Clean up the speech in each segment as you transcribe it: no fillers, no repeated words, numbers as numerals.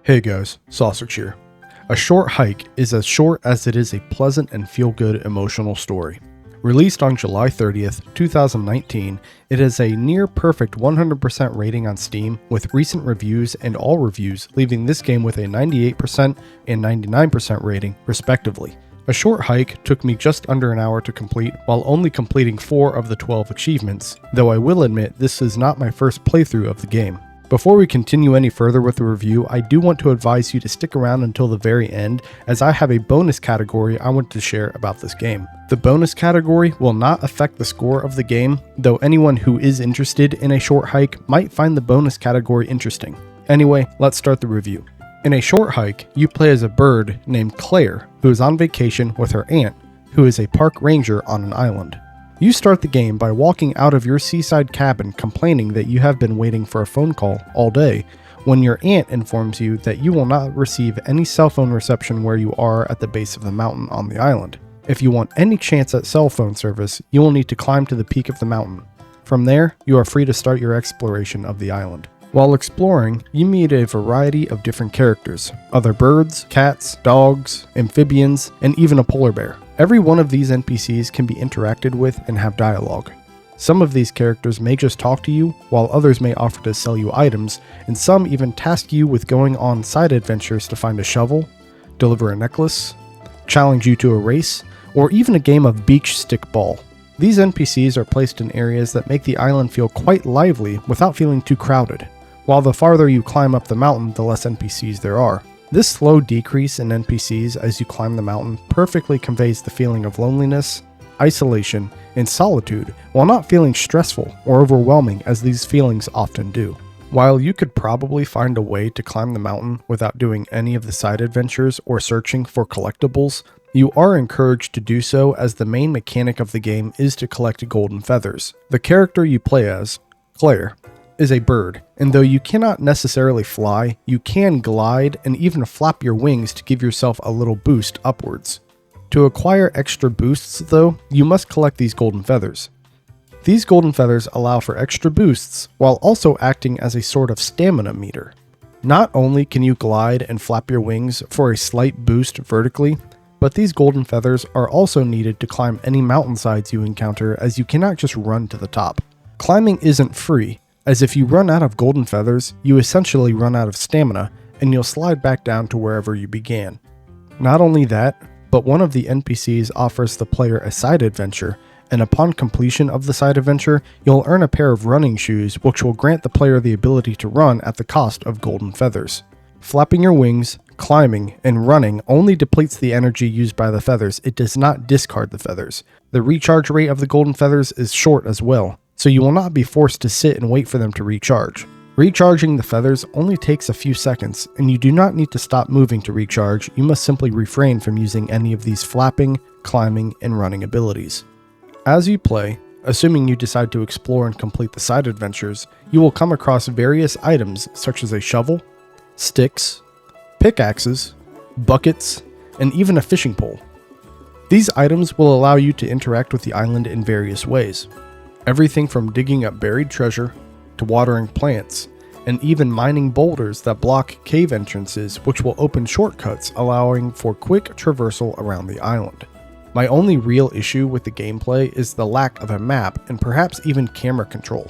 Hey guys, Sausage here. A short hike is as short as it is a pleasant and feel-good emotional story. Released on July 30th, 2019, it has a near-perfect 100% rating on Steam, with recent reviews and all reviews leaving this game with a 98% and 99% rating, respectively. A short hike took me just under an hour to complete, while only completing 4 of the 12 achievements, though I will admit this is not my first playthrough of the game. Before we continue any further with the review, I do want to advise you to stick around until the very end, as I have a bonus category I want to share about this game. The bonus category will not affect the score of the game, though anyone who is interested in a short hike might find the bonus category interesting. Anyway, let's start the review. In a short hike, you play as a bird named Claire, who is on vacation with her aunt, who is a park ranger on an island. You start the game by walking out of your seaside cabin complaining that you have been waiting for a phone call all day, when your aunt informs you that you will not receive any cell phone reception where you are at the base of the mountain on the island. If you want any chance at cell phone service, you will need to climb to the peak of the mountain. From there, you are free to start your exploration of the island. While exploring, you meet a variety of different characters, other birds, cats, dogs, amphibians, and even a polar bear. Every one of these NPCs can be interacted with and have dialogue. Some of these characters may just talk to you, while others may offer to sell you items, and some even task you with going on side adventures to find a shovel, deliver a necklace, challenge you to a race, or even a game of beach stick ball. These NPCs are placed in areas that make the island feel quite lively without feeling too crowded. While the farther you climb up the mountain, the less NPCs there are. This slow decrease in NPCs as you climb the mountain perfectly conveys the feeling of loneliness, isolation, and solitude, while not feeling stressful or overwhelming as these feelings often do. While you could probably find a way to climb the mountain without doing any of the side adventures or searching for collectibles, you are encouraged to do so, as the main mechanic of the game is to collect golden feathers. The character you play as, Claire, is a bird, and though you cannot necessarily fly, you can glide and even flap your wings to give yourself a little boost upwards. To acquire extra boosts though, you must collect these golden feathers. These golden feathers allow for extra boosts while also acting as a sort of stamina meter. Not only can you glide and flap your wings for a slight boost vertically, but these golden feathers are also needed to climb any mountainsides you encounter, as you cannot just run to the top. Climbing isn't free, as if you run out of golden feathers, you essentially run out of stamina, and you'll slide back down to wherever you began. Not only that, but one of the NPCs offers the player a side adventure, and upon completion of the side adventure, you'll earn a pair of running shoes which will grant the player the ability to run at the cost of golden feathers. Flapping your wings, climbing, and running only depletes the energy used by the feathers. It does not discard the feathers. The recharge rate of the golden feathers is short as well, so you will not be forced to sit and wait for them to recharge. Recharging the feathers only takes a few seconds, and you do not need to stop moving to recharge. You must simply refrain from using any of these flapping, climbing, and running abilities. As you play, assuming you decide to explore and complete the side adventures, you will come across various items such as a shovel, sticks, pickaxes, buckets, and even a fishing pole. These items will allow you to interact with the island in various ways. Everything from digging up buried treasure, to watering plants, and even mining boulders that block cave entrances, which will open shortcuts allowing for quick traversal around the island. My only real issue with the gameplay is the lack of a map and perhaps even camera control.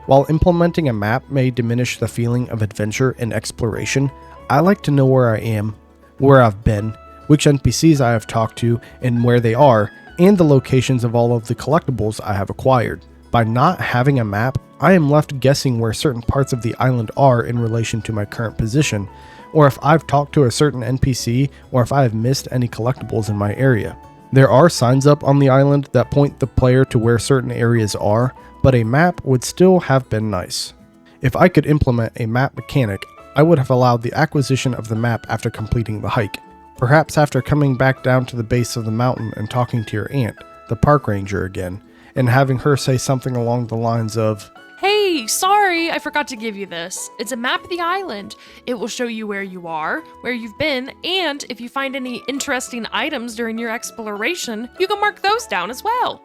While implementing a map may diminish the feeling of adventure and exploration, I like to know where I am, where I've been, which NPCs I have talked to and where they are, and the locations of all of the collectibles I have acquired. By not having a map, I am left guessing where certain parts of the island are in relation to my current position, or if I've talked to a certain NPC, or if I have missed any collectibles in my area. There are signs up on the island that point the player to where certain areas are, but a map would still have been nice. If I could implement a map mechanic, I would have allowed the acquisition of the map after completing the hike. Perhaps after coming back down to the base of the mountain and talking to your aunt, the park ranger again, and having her say something along the lines of, "Hey, sorry, I forgot to give you this. It's a map of the island. It will show you where you are, where you've been, and if you find any interesting items during your exploration, you can mark those down as well."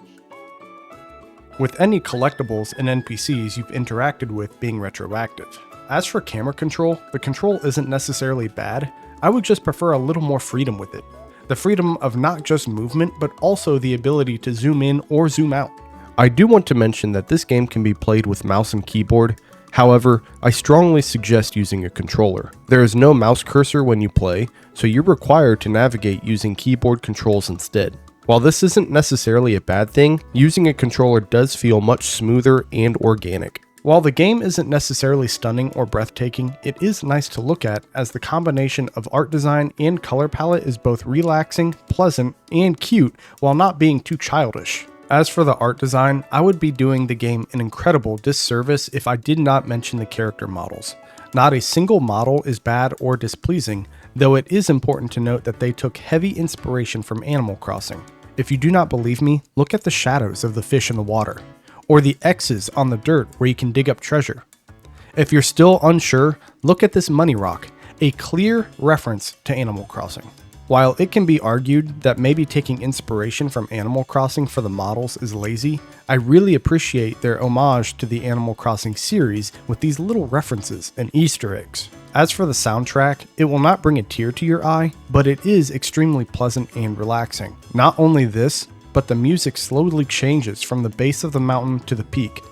With any collectibles and NPCs you've interacted with being retroactive, As for camera control, the control isn't necessarily bad. I would just prefer a little more freedom with it. The freedom of not just movement, but also the ability to zoom in or zoom out. I do want to mention that this game can be played with mouse and keyboard. However, I strongly suggest using a controller. There is no mouse cursor when you play, so you're required to navigate using keyboard controls instead. While this isn't necessarily a bad thing, using a controller does feel much smoother and organic. While the game isn't necessarily stunning or breathtaking, it is nice to look at, as the combination of art design and color palette is both relaxing, pleasant, and cute while not being too childish. As for the art design, I would be doing the game an incredible disservice if I did not mention the character models. Not a single model is bad or displeasing, though it is important to note that they took heavy inspiration from Animal Crossing. If you do not believe me, look at the shadows of the fish in the water, or the X's on the dirt where you can dig up treasure. If you're still unsure, look at this money rock, a clear reference to Animal Crossing. While it can be argued that maybe taking inspiration from Animal Crossing for the models is lazy, I really appreciate their homage to the Animal Crossing series with these little references and Easter eggs. As for the soundtrack, it will not bring a tear to your eye, but it is extremely pleasant and relaxing. Not only this, but the music slowly changes from the base of the mountain to the peak.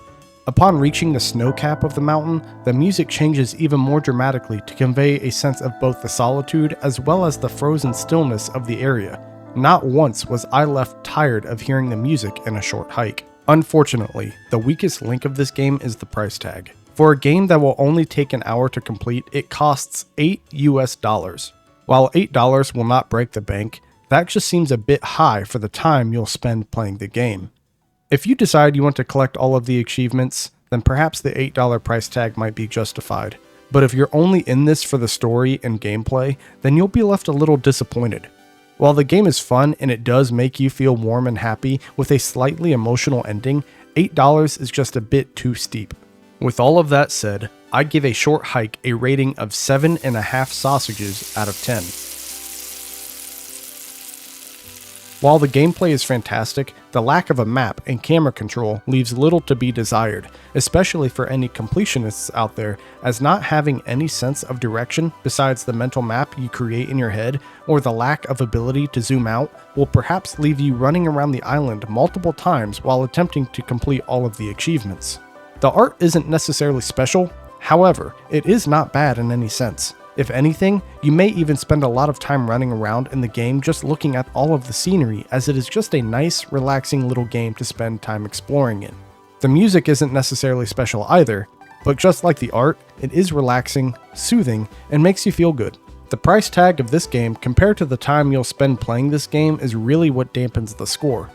Upon reaching the snow cap of the mountain, the music changes even more dramatically to convey a sense of both the solitude as well as the frozen stillness of the area. Not once was I left tired of hearing the music in a short hike. Unfortunately, the weakest link of this game is the price tag. For a game that will only take an hour to complete, it costs $8 US. While $8 will not break the bank, that just seems a bit high for the time you'll spend playing the game. If you decide you want to collect all of the achievements, then perhaps the $8 price tag might be justified. But if you're only in this for the story and gameplay, then you'll be left a little disappointed. While the game is fun and it does make you feel warm and happy with a slightly emotional ending, $8 is just a bit too steep. With all of that said, I give a short hike a rating of 7.5 sausages out of 10. While the gameplay is fantastic, the lack of a map and camera control leaves little to be desired, especially for any completionists out there, as not having any sense of direction besides the mental map you create in your head, or the lack of ability to zoom out, will perhaps leave you running around the island multiple times while attempting to complete all of the achievements. The art isn't necessarily special, however, it is not bad in any sense. If anything, you may even spend a lot of time running around in the game just looking at all of the scenery, as it is just a nice, relaxing little game to spend time exploring in. The music isn't necessarily special either, but just like the art, it is relaxing, soothing, and makes you feel good. The price tag of this game compared to the time you'll spend playing this game is really what dampens the score.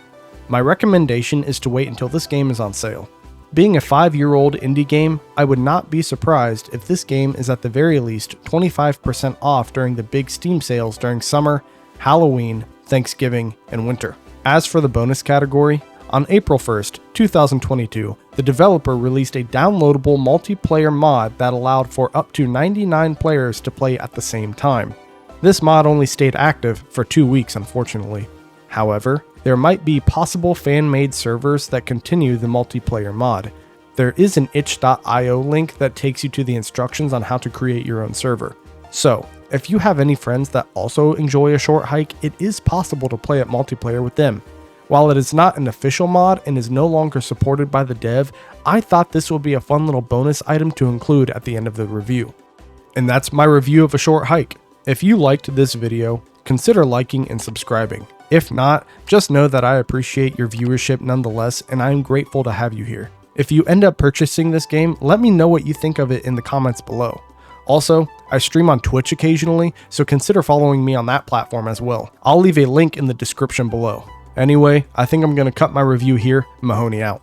My recommendation is to wait until this game is on sale. Being a 5-year-old indie game, I would not be surprised if this game is at the very least 25% off during the big Steam sales during summer, Halloween, Thanksgiving, and winter. As for the bonus category, on April 1st, 2022, the developer released a downloadable multiplayer mod that allowed for up to 99 players to play at the same time. This mod only stayed active for 2 weeks, unfortunately. However, there might be possible fan-made servers that continue the multiplayer mod. There is an itch.io link that takes you to the instructions on how to create your own server. So, if you have any friends that also enjoy a short hike, it is possible to play at multiplayer with them. While it is not an official mod and is no longer supported by the dev, I thought this would be a fun little bonus item to include at the end of the review. And that's my review of a short hike. If you liked this video, consider liking and subscribing. If not, just know that I appreciate your viewership nonetheless, and I am grateful to have you here. If you end up purchasing this game, let me know what you think of it in the comments below. Also, I stream on Twitch occasionally, so consider following me on that platform as well. I'll leave a link in the description below. Anyway, I think I'm going to cut my review here. Mahoney out.